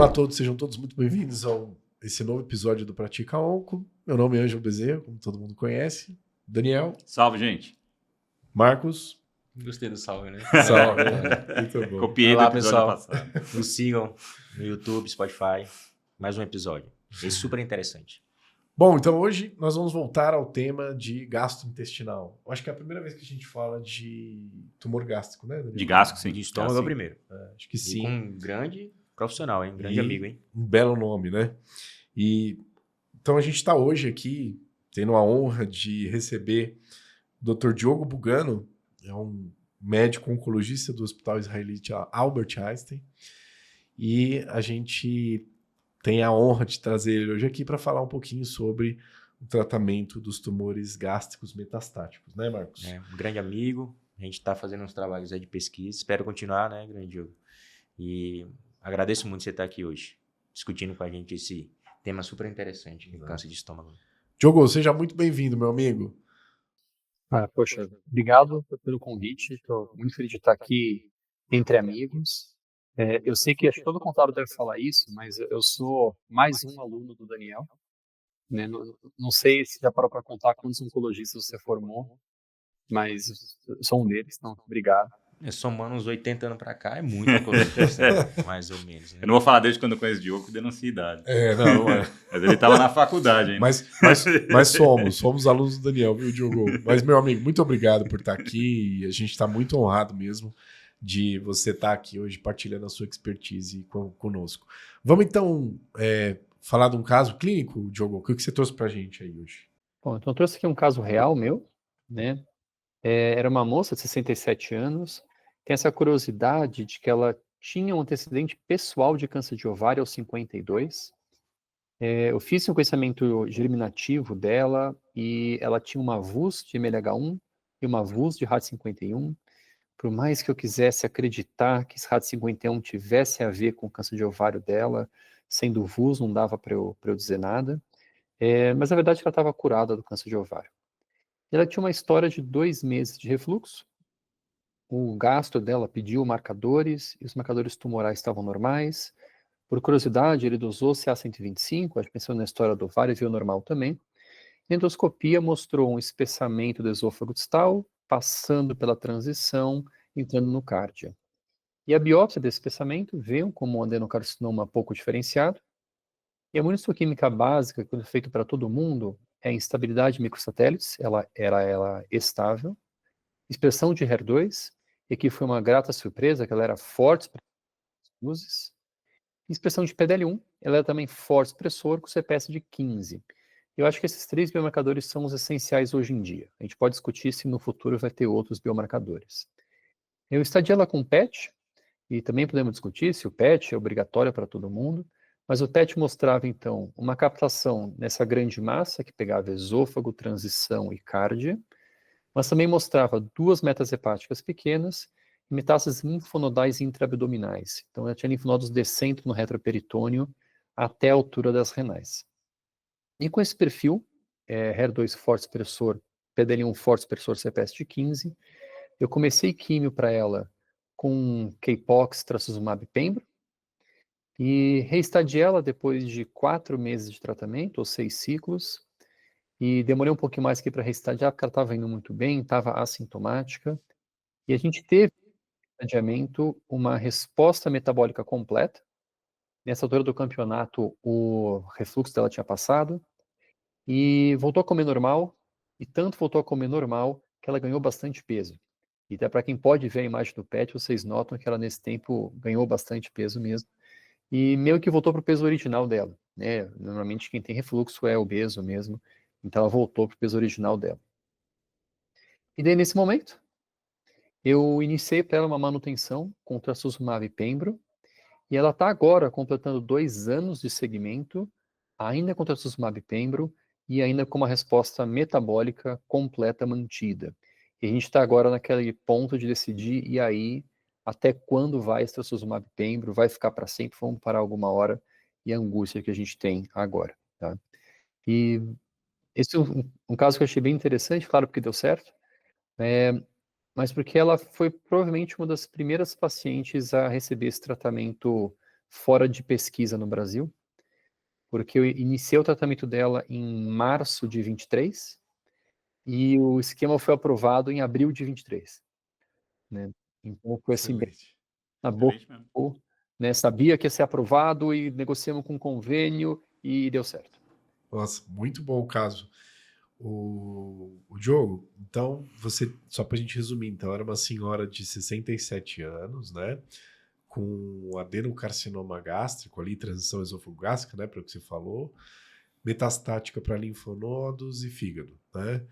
Olá a todos, sejam todos muito bem-vindos a esse novo episódio do Pratica Onco. Meu nome é Ângelo Bezerra, como todo mundo conhece. Daniel. Salve, gente. Marcos. Gostei do salve, né? Salve, muito bom. Copiei Olá, do episódio pessoal. passado. Nos sigam no YouTube, Spotify. Mais um episódio. É super interessante. Bom, então hoje nós vamos voltar ao tema de gastrointestinal. Eu acho que é a primeira vez que a gente fala de tumor gástrico, né, Daniel? De gástrico, sim. De estômago é o primeiro. Acho que E sim. com um grande profissional, hein? Grande amigo, hein? Um belo nome, né? E então a gente está hoje aqui tendo a honra de receber o Dr. Diogo Bugano, é um médico oncologista do Hospital Israelita Albert Einstein, e a gente tem a honra de trazer ele hoje aqui para falar um pouquinho sobre o tratamento dos tumores gástricos metastáticos, né, Marcos? É um grande amigo. A gente está fazendo uns trabalhos aí de pesquisa. Espero continuar, né, grande Diogo? E agradeço muito você estar aqui hoje, discutindo com a gente esse tema super interessante, câncer de estômago. Diogo, seja muito bem-vindo, meu amigo. Poxa, obrigado pelo convite. Estou muito feliz de estar aqui entre amigos. Eu sei que acho que todo contador deve falar isso, mas eu sou mais um aluno do Daniel. Né? Não sei se já parou para contar quantos oncologistas você formou, mas eu sou um deles, então obrigado. Somando uns 80 anos para cá, é muita coisa, mais ou menos. Né? Eu não vou falar desde quando eu conheço o Diogo, que denuncia a idade. Não é. Mas ele estava na faculdade ainda. Mas somos alunos do Daniel, viu, Diogo? Mas, meu amigo, muito obrigado por estar aqui. E a gente está muito honrado mesmo de você estar aqui hoje partilhando a sua expertise conosco. Vamos, então, falar de um caso clínico, Diogo? O que você trouxe para a gente aí hoje? Bom, então eu trouxe aqui um caso real meu, né? Era uma moça de 67 anos, tem essa curiosidade de que ela tinha um antecedente pessoal de câncer de ovário aos 52. Eu fiz um sequenciamento germinativo dela e ela tinha uma VUS de MLH1 e uma VUS de RAD51. Por mais que eu quisesse acreditar que esse RAD51 tivesse a ver com o câncer de ovário dela, sendo VUS, não dava para eu dizer nada. Mas na verdade ela estava curada do câncer de ovário. Ela tinha uma história de 2 meses de refluxo. O gastro dela pediu marcadores e os marcadores tumorais estavam normais. Por curiosidade, ele dosou CA125, acho que pensando na história do ovário, viu normal também. A endoscopia mostrou um espessamento do esôfago distal, passando pela transição, entrando no cárdia. E a biópsia desse espessamento veio como um adenocarcinoma pouco diferenciado. E a imunistoquímica básica, que foi feita para todo mundo, é a instabilidade de microsatélites, ela era estável, expressão de HER2, e aqui foi uma grata surpresa, que ela era forte para as luzes. Expressão de PDL1, ela é também forte expressor com CPS de 15. Eu acho que esses 3 biomarcadores são os essenciais hoje em dia. A gente pode discutir se no futuro vai ter outros biomarcadores. Eu estadiei ela com PET, e também podemos discutir se o PET é obrigatório para todo mundo, mas o PET mostrava, então, uma captação nessa grande massa que pegava esôfago, transição e cárdia, mas também mostrava 2 metas hepáticas pequenas e metástases linfonodais intraabdominais. Então, ela tinha linfonodos descendo no retroperitônio até a altura das renais. E com esse perfil, HER2 forte expressor, PDL1 forte expressor CPS de 15, eu comecei químio para ela com Capox, trastuzumab pembro, e reestadiei ela depois de 4 meses de tratamento, ou 6 ciclos, e demorei um pouquinho mais aqui para reestadiar, porque ela estava indo muito bem, estava assintomática, e a gente teve no estadiamento uma resposta metabólica completa. Nessa altura do campeonato, o refluxo dela tinha passado, e voltou a comer normal, e tanto voltou a comer normal, que ela ganhou bastante peso. E até para quem pode ver a imagem do PET, vocês notam que ela nesse tempo ganhou bastante peso mesmo. E meio que voltou para o peso original dela, né? Normalmente quem tem refluxo é obeso mesmo, então ela voltou para o peso original dela. E daí nesse momento, eu iniciei para ela uma manutenção com trastuzumab pembro, e ela está agora completando 2 anos de segmento, ainda com trastuzumab pembro, e ainda com uma resposta metabólica completa mantida. E a gente está agora naquele ponto de decidir, e aí, até quando vai esse trastuzumab pembro? Vai ficar para sempre? Vamos parar alguma hora? E a angústia que a gente tem agora, tá? E esse é um caso que eu achei bem interessante, claro, porque deu certo, mas porque ela foi provavelmente uma das primeiras pacientes a receber esse tratamento fora de pesquisa no Brasil, porque eu iniciei o tratamento dela em março de 23 e o esquema foi aprovado em abril de 23, né? Então foi assim, bem Excelente. na boca, Excelente mesmo. né? Sabia que ia ser aprovado e negociamos com um convênio e deu certo. Nossa, muito bom o caso. O Diogo, então, só pra gente resumir, então, era uma senhora de 67 anos, né? Com adenocarcinoma gástrico ali, transição esofogástrica, né? Pelo que você falou, metastática para linfonodos e fígado, né?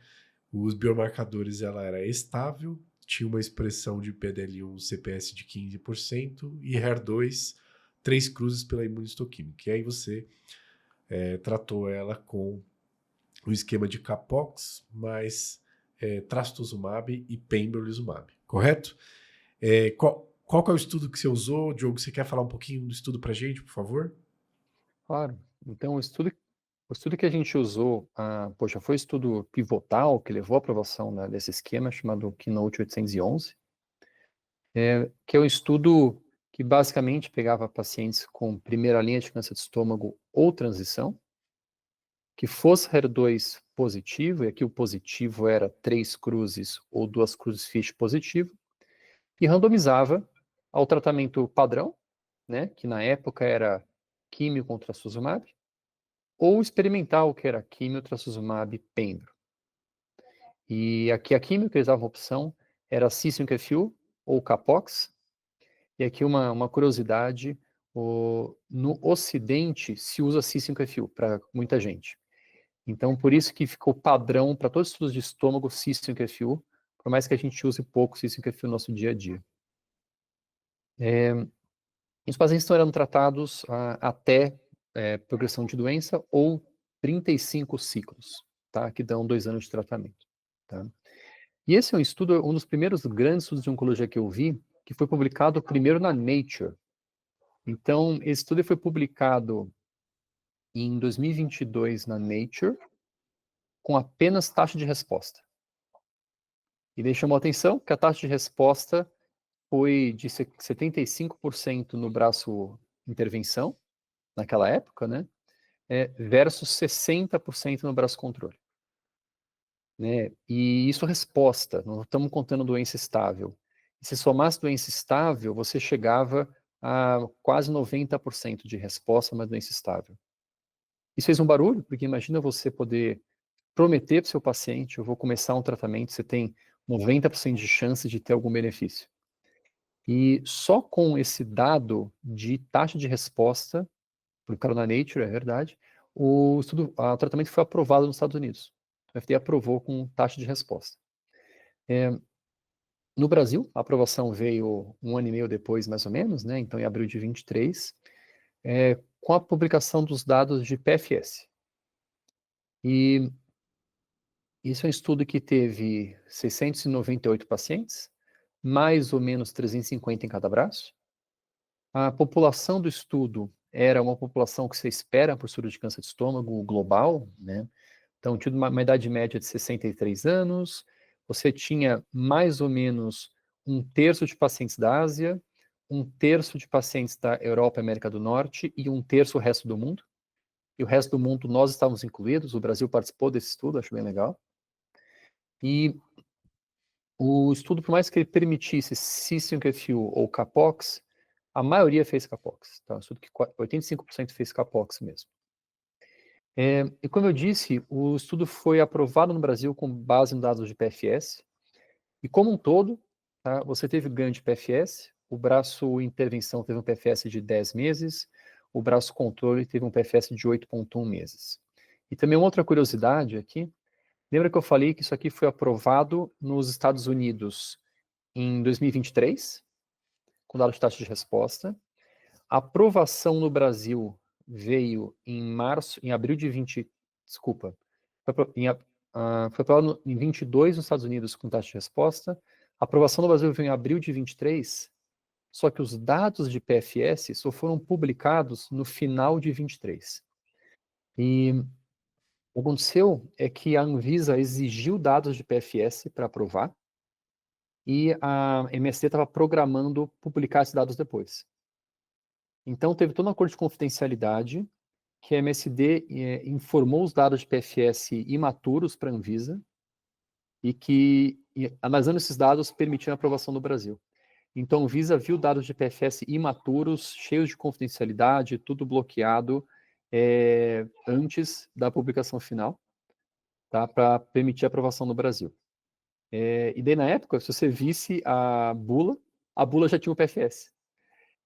Os biomarcadores, ela era estável, tinha uma expressão de PDL1 CPS de 15% e HER2, 3 cruzes pela imunistoquímica. E aí você tratou ela com o esquema de Capox mais trastuzumab e pembrolizumab, correto? Qual que é o estudo que você usou, Diogo? Você quer falar um pouquinho do estudo pra gente, por favor? Claro. Então, o estudo que a gente usou, poxa, foi o estudo pivotal que levou à aprovação, né, desse esquema chamado Keynote 811, que é um estudo que basicamente pegava pacientes com primeira linha de câncer de estômago ou transição, que fosse HER2 positivo, e aqui o positivo era 3 cruzes ou 2 cruzes Fisch positivo, e randomizava ao tratamento padrão, né, que na época era químio com trastuzumab, ou experimental, que era químio, trastuzumab, pembro. E aqui a químio que eles davam opção era C5FU ou Capox. E aqui uma curiosidade, no Ocidente se usa C5FU para muita gente. Então, por isso que ficou padrão para todos os estudos de estômago C5FU, por mais que a gente use pouco C5FU no nosso dia a dia. Os pacientes estão eram tratados até progressão de doença ou 35 ciclos, tá? Que dão 2 anos de tratamento, tá? E esse é um estudo, um dos primeiros grandes estudos de oncologia que eu vi, que foi publicado primeiro na Nature. Então, esse estudo foi publicado em 2022 na Nature, com apenas taxa de resposta. E daí chamou a atenção que a taxa de resposta foi de 75% no braço intervenção, naquela época, né? Versus 60% no braço controle. Né? E isso resposta, não estamos contando doença estável. E se somasse doença estável, você chegava a quase 90% de resposta na doença estável. Isso fez um barulho, porque imagina você poder prometer para o seu paciente, eu vou começar um tratamento, você tem 90% de chance de ter algum benefício. E só com esse dado de taxa de resposta, publicado na Nature, é verdade, o tratamento foi aprovado nos Estados Unidos. O FDA aprovou com taxa de resposta. No Brasil, a aprovação veio 1 ano e meio depois, mais ou menos, né? Então em abril de 23, com a publicação dos dados de PFS. E isso é um estudo que teve 698 pacientes, mais ou menos 350 em cada braço. A população do estudo era uma população que você espera por estudo de câncer de estômago global, né? Então, tinha uma idade média de 63 anos, você tinha mais ou menos 1/3 de pacientes da Ásia, 1/3 de pacientes da Europa e América do Norte e 1/3 o resto do mundo. E o resto do mundo nós estávamos incluídos, o Brasil participou desse estudo, acho bem legal. E o estudo, por mais que ele permitisse C5FU ou Capox, a maioria fez Capox. Tá? Um estudo que 85% fez Capox mesmo. E como eu disse, o estudo foi aprovado no Brasil com base em dados de PFS. E como um todo, tá, você teve ganho de PFS, o braço intervenção teve um PFS de 10 meses, o braço controle teve um PFS de 8,1 meses. E também uma outra curiosidade aqui, lembra que eu falei que isso aqui foi aprovado nos Estados Unidos em 2023, com dados de taxa de resposta. A aprovação no Brasil veio em abril de 20, desculpa, foi aprovado em 22 nos Estados Unidos com taxa de resposta. A aprovação no Brasil veio em abril de 23, só que os dados de PFS só foram publicados no final de 23. E o que aconteceu é que a Anvisa exigiu dados de PFS para aprovar, e a MSD estava programando publicar esses dados depois. Então, teve todo um acordo de confidencialidade que a MSD informou os dados de PFS imaturos para a Anvisa e que, analisando esses dados, permitiram a aprovação no Brasil. Então, a Anvisa viu dados de PFS imaturos, cheios de confidencialidade, tudo bloqueado antes da publicação final, tá, para permitir a aprovação no Brasil. E daí, na época, se você visse a bula já tinha o PFS.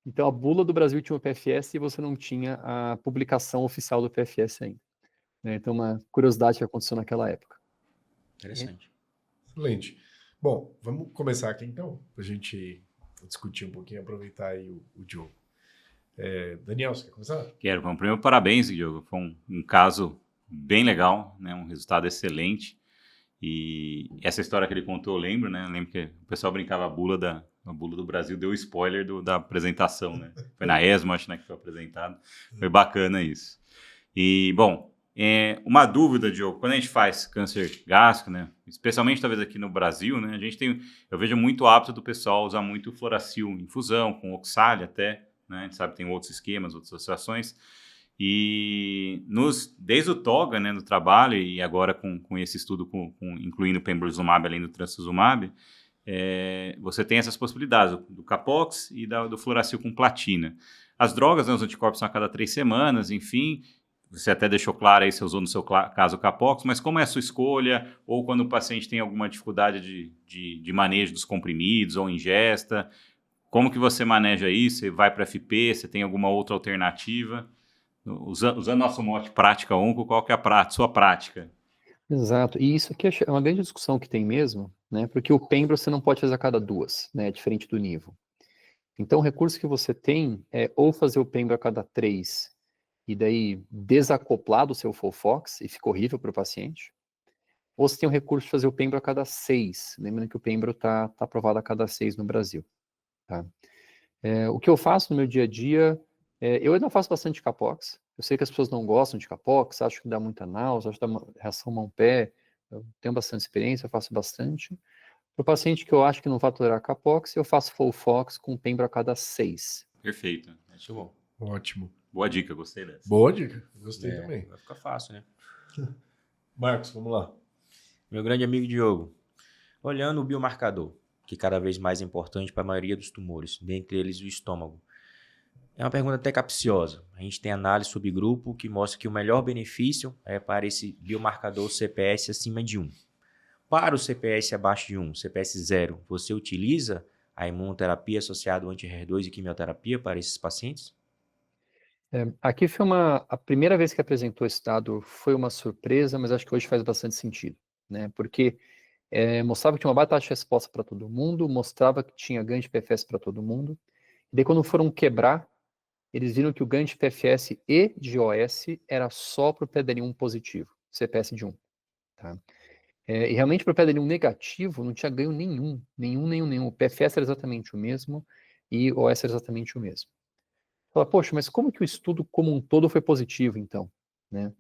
Então, a bula do Brasil tinha o PFS e você não tinha a publicação oficial do PFS ainda. Né? Então, uma curiosidade que aconteceu naquela época. Interessante. Excelente. Bom, vamos começar aqui então, para a gente discutir um pouquinho, aproveitar aí o Diogo. Daniel, você quer começar? Quero. Bom, primeiro, parabéns, Diogo. Foi um caso bem legal, né? Um resultado excelente. E essa história que ele contou, eu lembro, né? Eu lembro que o pessoal brincava a bula do Brasil, deu spoiler da apresentação, né? Foi na ESMO, acho, né, que foi apresentado. Foi bacana isso. E, bom, uma dúvida, Diogo, quando a gente faz câncer gástrico, né? Especialmente talvez aqui no Brasil, né? Eu vejo muito hábito do pessoal usar muito fluoracil em infusão, com oxálio até, né? A gente sabe que tem outros esquemas, outras associações. E desde o TOGA, né, no trabalho, e agora com esse estudo, incluindo o pembrolizumab além do trastuzumab, você tem essas possibilidades, do Capox e do fluoracil com platina. As drogas, né, os anticorpos são a cada 3 semanas, enfim, você até deixou claro aí, você usou no seu caso o Capox, mas como é a sua escolha, ou quando o paciente tem alguma dificuldade de manejo dos comprimidos ou ingesta, como que você maneja isso? Você vai para FP, você tem alguma outra alternativa? Usando nosso mote prática onco, qual que é sua prática? Exato, e isso aqui é uma grande discussão que tem mesmo, né? Porque o pembro você não pode fazer a cada 2, né? Diferente do nivo. Então, o recurso que você tem é ou fazer o pembro a cada 3 e daí desacoplar do seu Folfox e fica horrível para o paciente, ou você tem o recurso de fazer o pembro a cada 6, lembrando que o pembro tá aprovado a cada 6 no Brasil. Tá? O que eu faço no meu dia a dia, eu ainda faço bastante Capox. Eu sei que as pessoas não gostam de Capox, acham que dá muita náusea, acham que dá uma reação mão-pé. Eu tenho bastante experiência, eu faço bastante. Para o paciente que eu acho que não vai tolerar Capox, eu faço Folfox com pembro a cada 6. Perfeito. Acho bom. Ótimo. Boa dica, gostei dessa. Boa dica, gostei também. Vai ficar fácil, né? Marcos, vamos lá. Meu grande amigo Diogo, olhando o biomarcador, que cada vez mais é importante para a maioria dos tumores, dentre eles o estômago. É uma pergunta até capciosa. A gente tem análise subgrupo que mostra que o melhor benefício é para esse biomarcador CPS acima de 1. Para o CPS abaixo de 1, CPS 0, você utiliza a imunoterapia associada ao anti-HER2 e quimioterapia para esses pacientes? Aqui foi a primeira vez que apresentou esse dado, foi uma surpresa, mas acho que hoje faz bastante sentido, né? Porque mostrava que tinha uma baita taxa de resposta para todo mundo, mostrava que tinha ganho de PFS para todo mundo, e daí quando foram quebrar, eles viram que o ganho de PFS e de OS era só para o PDL1 positivo, CPS de 1. Tá? E realmente para o PDL1 negativo não tinha ganho nenhum. O PFS era exatamente o mesmo e o OS era exatamente o mesmo. Fala, poxa, mas como que o estudo como um todo foi positivo, então? Né?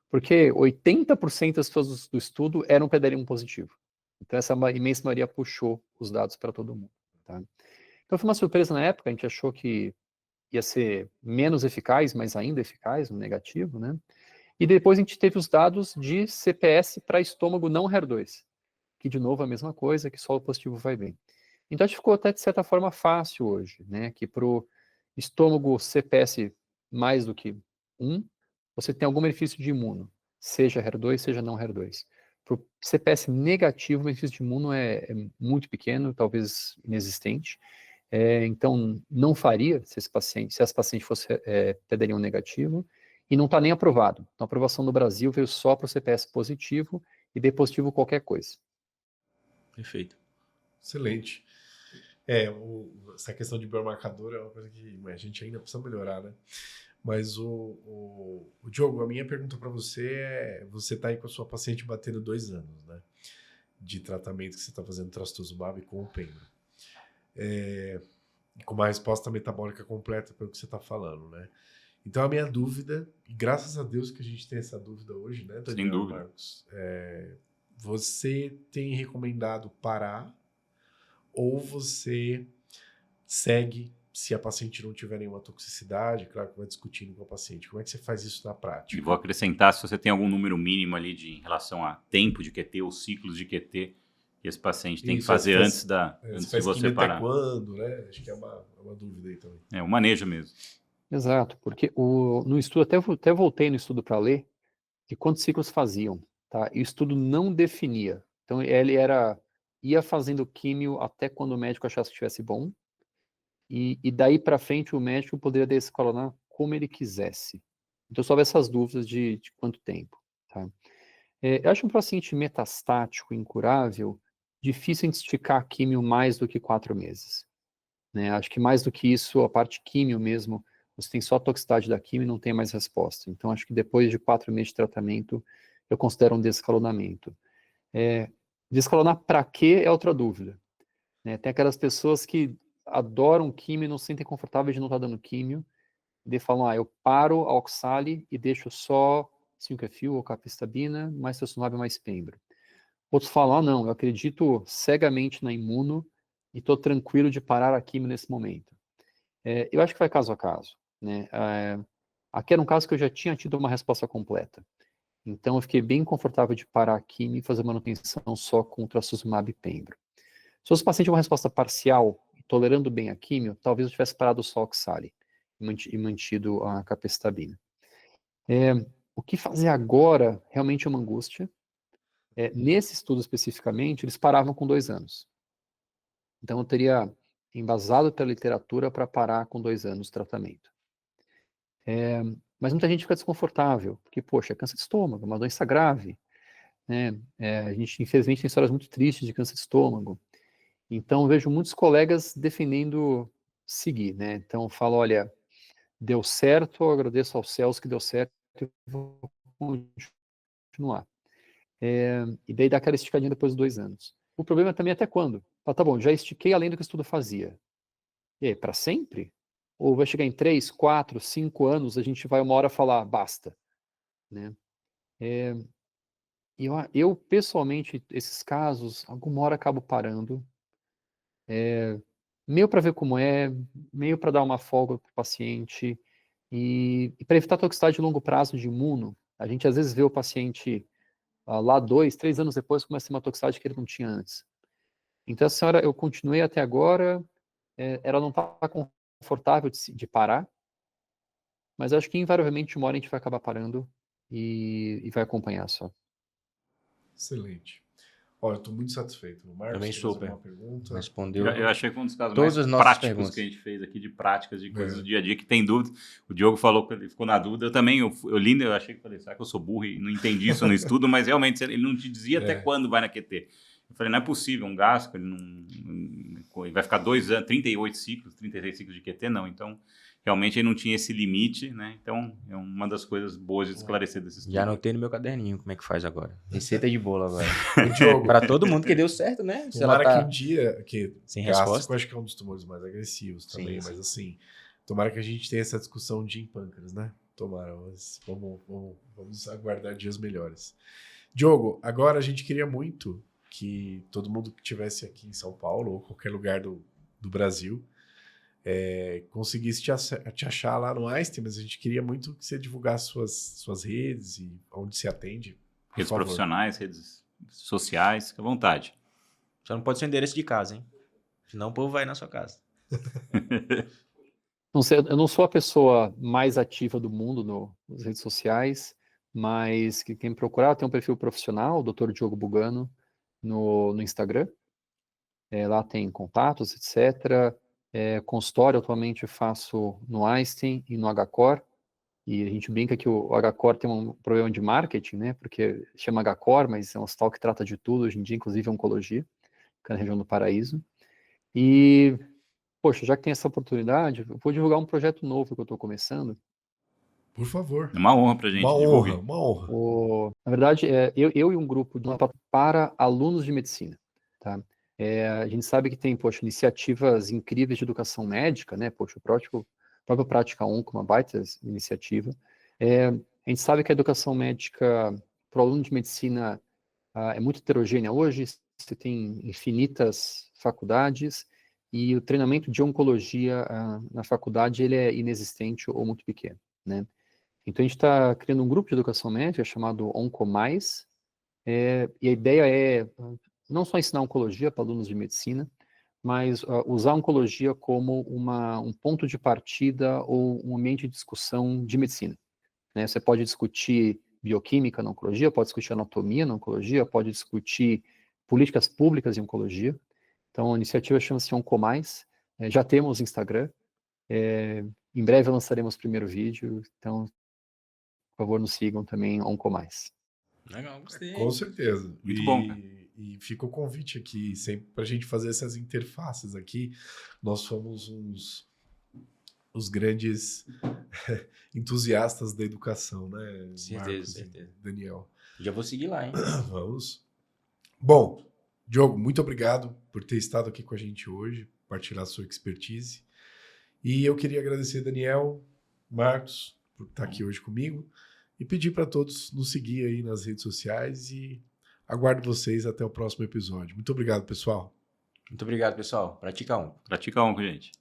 Porque 80% das pessoas do estudo eram PDL1 positivo. Então essa imensa maioria puxou os dados para todo mundo. Tá? Então foi uma surpresa na época, a gente achou que ia ser menos eficaz, mas ainda eficaz, no negativo, né? E depois a gente teve os dados de CPS para estômago não HER2, que de novo é a mesma coisa, que só o positivo vai bem. Então a gente ficou até de certa forma fácil hoje, né? Que para o estômago CPS mais do que 1, você tem algum benefício de imuno, seja HER2, seja não HER2. Para o CPS negativo, o benefício de imuno é muito pequeno, talvez inexistente. Então, não faria se essa paciente fosse PDL1 negativo, e não está nem aprovado. Então, a aprovação no Brasil veio só para o CPS positivo e D positivo qualquer coisa. Perfeito. Excelente. Essa questão de biomarcador é uma coisa que a gente ainda precisa melhorar, né? Mas o Diogo, a minha pergunta para você é, você está aí com a sua paciente batendo 2 anos, né? De tratamento que você está fazendo trastuzumab com o pembro. Com uma resposta metabólica completa pelo que você está falando, né? Então a minha dúvida, e graças a Deus que a gente tem essa dúvida hoje, né, Daniel? Sem dúvida. Marcos, você tem recomendado parar ou você segue se a paciente não tiver nenhuma toxicidade, claro que vai discutindo com a paciente. Como é que você faz isso na E prática? vou acrescentar, se você tem algum número mínimo ali em relação a tempo de QT ou ciclos de QT que esse paciente tem que Isso, fazer faz- antes, antes Você de faz você quimio até parar. quando, né? Acho que é uma dúvida aí também. É o manejo mesmo. Exato, porque no estudo, até voltei no estudo para ler, de quantos ciclos faziam, tá? E o estudo não definia. Então, ele ia fazendo químio até quando o médico achasse que estivesse bom, e daí para frente o médico poderia desescalonar como ele quisesse. Então, só havia essas dúvidas de quanto tempo, tá? Eu acho um paciente metastático, incurável, difícil a gente esticar a químio mais do que 4 meses, né? Acho que mais do que isso, a parte químio mesmo, você tem só a toxicidade da químio e não tem mais resposta. Então, acho que depois de 4 meses de tratamento, eu considero um desescalonamento. Desescalonar para quê é outra dúvida, né? Tem aquelas pessoas que adoram químio e não se sentem confortáveis de não estar dando químio, e daí falam, eu paro a oxali e deixo só 5-FU ou capecitabina, mais trastuzumab mais pembro. Outros falam, não, eu acredito cegamente na imuno e estou tranquilo de parar a químio nesse momento. Eu acho que vai caso a caso, né? Aqui era um caso que eu já tinha tido uma resposta completa. Então, eu fiquei bem confortável de parar a químio e fazer manutenção só com trastuzumab e pembro. Se fosse paciente com uma resposta parcial, tolerando bem a químio, talvez eu tivesse parado só oxali e mantido a capecitabina. O que fazer agora realmente é uma angústia. Nesse estudo especificamente, eles paravam com 2 anos. Então, eu teria embasado pela literatura para parar com 2 anos de tratamento. Mas muita gente fica desconfortável, porque, poxa, é câncer de estômago, uma doença grave, né? A gente, infelizmente, tem histórias muito tristes de câncer de estômago. Então, eu vejo muitos colegas defendendo seguir, né? Então, eu falo, olha, deu certo, eu agradeço aos céus que deu certo e vou continuar. E daí dá aquela esticadinha depois de 2 anos. O problema também é até quando? Tá bom, já estiquei além do que o estudo fazia. E aí, para sempre? Ou vai chegar em 3, 4, 5 anos, a gente vai uma hora falar, basta, né? Eu, pessoalmente, esses casos, alguma hora acabo parando, meio para ver como é, meio para dar uma folga para o paciente, e para evitar toxicidade de longo prazo de imuno, a gente às vezes vê o paciente lá 2, 3 anos depois começa a ter uma toxicidade que ele não tinha antes. Então, a senhora, eu continuei até agora, ela não está confortável de parar, mas acho que invariavelmente uma hora a gente vai acabar parando e vai acompanhar só. Excelente. Olha, eu estou muito satisfeito. Marcos, Também tem mais super. alguma pergunta? Respondeu Eu achei que foi um dos casos todas mais as nossas práticos perguntas. que a gente fez aqui, de práticas, de coisas É. do dia a dia, que tem dúvida. O Diogo falou que ele ficou na dúvida. Eu também, eu li, eu achei que falei, será que eu sou burro e não entendi isso no estudo? Mas realmente, ele não te dizia até quando vai na QT. Eu falei, não é possível, um gasco, ele vai ficar 2 anos, 38 ciclos, 36 ciclos de QT, não. Então, realmente, ele não tinha esse limite, né? Então, é uma das coisas boas de esclarecer desse estudo. Já anotei no meu caderninho como é que faz agora. Receita de bolo agora. O Diogo, Para todo mundo que deu certo, né? Se ela tomara tá que um dia, que sem gástrico resposta. eu acho que é um dos tumores mais agressivos também, Sim, mas assim, tomara que a gente tenha essa discussão de pâncreas, né? Tomara, mas vamos aguardar dias melhores. Diogo, agora a gente queria muito que todo mundo que estivesse aqui em São Paulo ou qualquer lugar do Brasil conseguisse te achar lá no Einstein, mas a gente queria muito que você divulgasse suas redes e onde se atende. Por Redes favor. profissionais, redes sociais, fica à vontade. Só não pode ser o endereço de casa, hein? Senão o povo vai na sua casa. Não sei, eu não sou a pessoa mais ativa do mundo nas redes sociais, mas quem me procurar tem um perfil profissional, Dr. Diogo Bugano, no Instagram. Lá tem contatos, etc. Consultório, atualmente eu faço no Einstein e no HCor, e a gente brinca que o HCor tem um problema de marketing, né? Porque chama HCor, mas é um hospital que trata de tudo hoje em dia, inclusive oncologia, que é na região do Paraíso. E, poxa, já que tem essa oportunidade, eu vou divulgar um projeto novo que eu estou começando. Por favor. É uma honra pra gente, divulgue. Uma honra. Na verdade, eu e um grupo para alunos de medicina, tá? A gente sabe que tem, poxa, iniciativas incríveis de educação médica, né? Poxa, o próprio Prática Onco, uma baita iniciativa. A gente sabe que a educação médica para o aluno de medicina é muito heterogênea hoje, você tem infinitas faculdades, e o treinamento de oncologia na faculdade ele é inexistente ou muito pequeno, né? Então a gente está criando um grupo de educação médica chamado OncoMais, e a ideia é não só ensinar oncologia para alunos de medicina, mas usar a oncologia como um ponto de partida ou um ambiente de discussão de medicina, né? Você pode discutir bioquímica na oncologia, pode discutir anatomia na oncologia, pode discutir políticas públicas em oncologia. Então, a iniciativa chama-se OncoMais. Já temos Instagram. Em breve lançaremos o primeiro vídeo. Então, por favor, nos sigam também, OncoMais. Legal, gostei. Com certeza. Muito bom, cara. E fica o convite aqui, sempre para a gente fazer essas interfaces aqui. Nós somos os grandes entusiastas da educação, né? Certeza, Marcos e certeza. Daniel. Já vou seguir lá, hein? Vamos. Bom, Diogo, muito obrigado por ter estado aqui com a gente hoje, partilhar sua expertise. E eu queria agradecer Daniel, Marcos, por estar aqui hoje comigo e pedir para todos nos seguir aí nas redes sociais e aguardo vocês até o próximo episódio. Muito obrigado, pessoal. Muito obrigado, pessoal. Pratica um. Pratica onco, gente.